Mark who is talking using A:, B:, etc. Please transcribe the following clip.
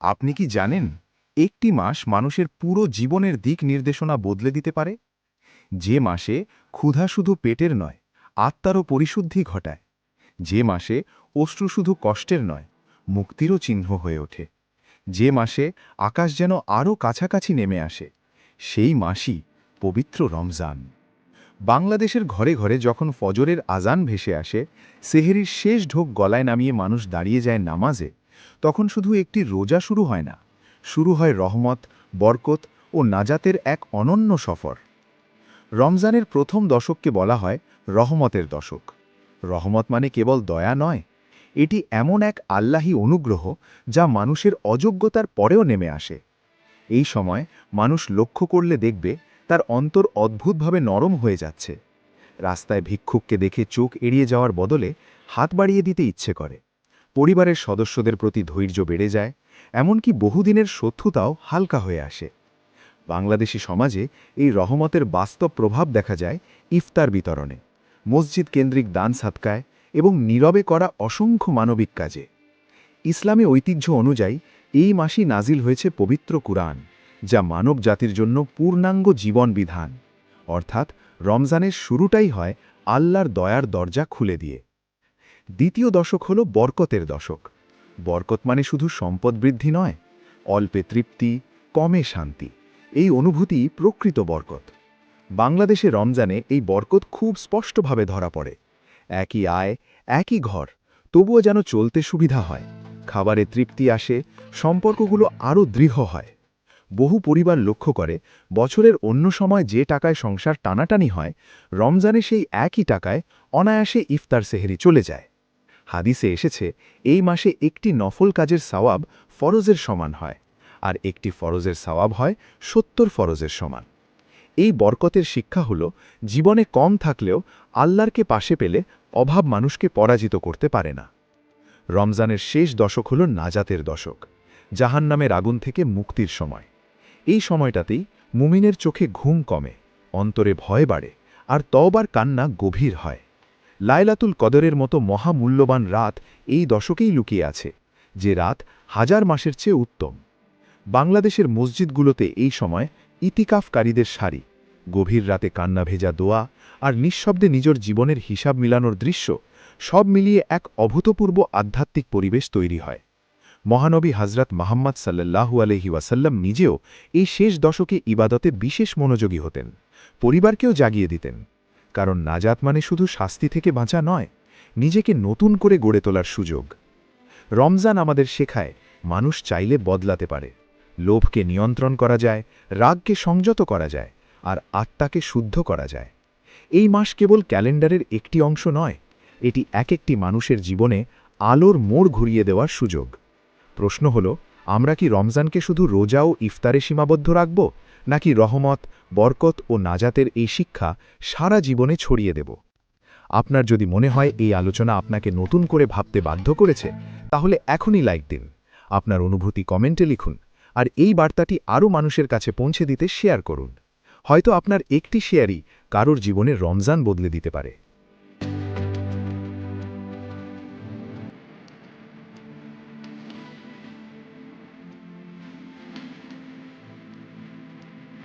A: আপনি কি জানেন একটি মাস মানুষের পুরো জীবনের দিক নির্দেশনা বদলে দিতে পারে? যে মাসে ক্ষুধা শুধু পেটের নয়, আত্মারও পরিশুদ্ধি ঘটায়। যে মাসে অশ্রু শুধু কষ্টের নয়, মুক্তিরও চিহ্ন হয়ে ওঠে। যে মাসে আকাশ যেন আরও কাছাকাছি নেমে আসে, সেই মাসই পবিত্র রমজান। বাংলাদেশের ঘরে ঘরে যখন ফজরের আজান ভেসে আসে, সেহরির শেষ ঢোক গলায় নামিয়ে মানুষ দাঁড়িয়ে যায় নামাজে, তখন শুধু একটি রোজা শুরু হয় না, শুরু হয় রহমত, বরকত ও নাজাতের এক অনন্য সফর। রমজানের প্রথম দশককে বলা হয় রহমতের দশক। রহমত মানে কেবল দয়া নয়, এটি এমন এক আল্লাহী অনুগ্রহ যা মানুষের অযোগ্যতার পরেও নেমে আসে। এই সময় মানুষ লক্ষ্য করলে দেখবে তার অন্তর অদ্ভুতভাবে নরম হয়ে যাচ্ছে। রাস্তায় ভিক্ষুককে দেখে চোখ এড়িয়ে যাওয়ার বদলে হাত বাড়িয়ে দিতে ইচ্ছে করে। পরিবারের সদস্যদের প্রতি ধৈর্য বেড়ে যায়, এমনকি বহুদিনের শত্রুতাও হালকা হয়ে আসে। বাংলাদেশি সমাজে এই রহমতের বাস্তব প্রভাব দেখা যায় ইফতার বিতরণে, মসজিদ কেন্দ্রিক দান সাদকায় এবং নীরবে করা অসংখ্য মানবিক কাজে। ইসলামী ঐতিহ্য অনুযায়ী এই মাসই নাজিল হয়েছে পবিত্র কুরআন, যা মানব জাতির জন্য পূর্ণাঙ্গ জীবন বিধান। অর্থাৎ রমজানের শুরুটাই হয় আল্লাহর দয়ার দরজা খুলে দিয়ে। দ্বিতীয় দশক হল বরকতের দশক। বরকত মানে শুধু সম্পদ বৃদ্ধি নয়, অল্পে তৃপ্তি, কমে শান্তি, এই অনুভূতি প্রকৃত বরকত। বাংলাদেশে রমজানে এই বরকত খুব স্পষ্টভাবে ধরা পড়ে। একই আয়, একই ঘর, তবুও যেন চলতে সুবিধা হয়, খাবারে তৃপ্তি আসে, সম্পর্কগুলো আরও দৃঢ় হয়। বহু পরিবার লক্ষ্য করে বছরের অন্য সময় যে টাকায় সংসার টানাটানি হয়, রমজানে সেই একই টাকায় অনায়াসে ইফতার সেহরি চলে যায়। হাদিসে এসেছে এই মাসে একটি নফল কাজের সওয়াব ফরজের সমান হয়, আর একটি ফরজের সওয়াব হয় ৭০ ফরজের সমান। এই বরকতের শিক্ষা হল জীবনে কম থাকলেও আল্লাহরকে পাশে পেলে অভাব মানুষকে পরাজিত করতে পারে না। রমজানের শেষ দশক হল নাজাতের দশক, জাহান্নামের আগুন থেকে মুক্তির সময়। এই সময়টাতেই মুমিনের চোখে ঘুম কমে, অন্তরে ভয় বাড়ে, আর তওবার কান্না গভীর হয়। লাইলাতুল কদরের মতো মহামূল্যবান রাত এই দশকেই লুকিয়ে আছে, যে রাত হাজার মাসের চেয়ে উত্তম। বাংলাদেশের মসজিদগুলোতে এই সময় ইতিকাফকারীদের সারি, গভীর রাতে কান্না ভেজা দোয়া আর নিঃশব্দে নিজের জীবনের হিসাব মিলানোর দৃশ্য, সব মিলিয়ে এক অভূতপূর্ব আধ্যাত্মিক পরিবেশ তৈরি হয়। মহানবী হজরত মুহাম্মদ সাল্লাল্লাহু আলাইহি ওয়াসাল্লাম নিজেও এই শেষ দশকে ইবাদতে বিশেষ মনোযোগী হতেন, পরিবারকেও জাগিয়ে দিতেন। কারণ নাজাত মানে শুধু শাস্তি থেকে বাঁচা নয়, নিজেকে নতুন করে গড়ে তোলার সুযোগ। রমজান আমাদের শেখায় মানুষ চাইলে বদলাতে পারে। লোভকে নিয়ন্ত্রণ করা যায়, রাগকে সংযত করা যায়, আর আত্মাকে শুদ্ধ করা যায়। এই মাস কেবল ক্যালেন্ডারের একটি অংশ নয়, এটি এক একটি মানুষের জীবনে আলোর মোড় ঘুরিয়ে দেওয়ার সুযোগ। প্রশ্ন হল, আমরা কি রমজানকে শুধু রোজা ও ইফতারে সীমাবদ্ধ রাখব, নাকি রহমত, বরকত ও নাজাতের এই শিক্ষা সারা জীবনে ছড়িয়ে দেব? আপনার যদি মনে হয় এই আলোচনা আপনাকে নতুন করে ভাবতে বাধ্য করেছে, তাহলে এখনই লাইক দিন, আপনার অনুভূতি কমেন্টে লিখুন, আর এই বার্তাটি আরও মানুষের কাছে পৌঁছে দিতে শেয়ার করুন। হয়তো আপনার একটি শেয়ারই কারোর জীবনে রমজান বদলে দিতে পারে।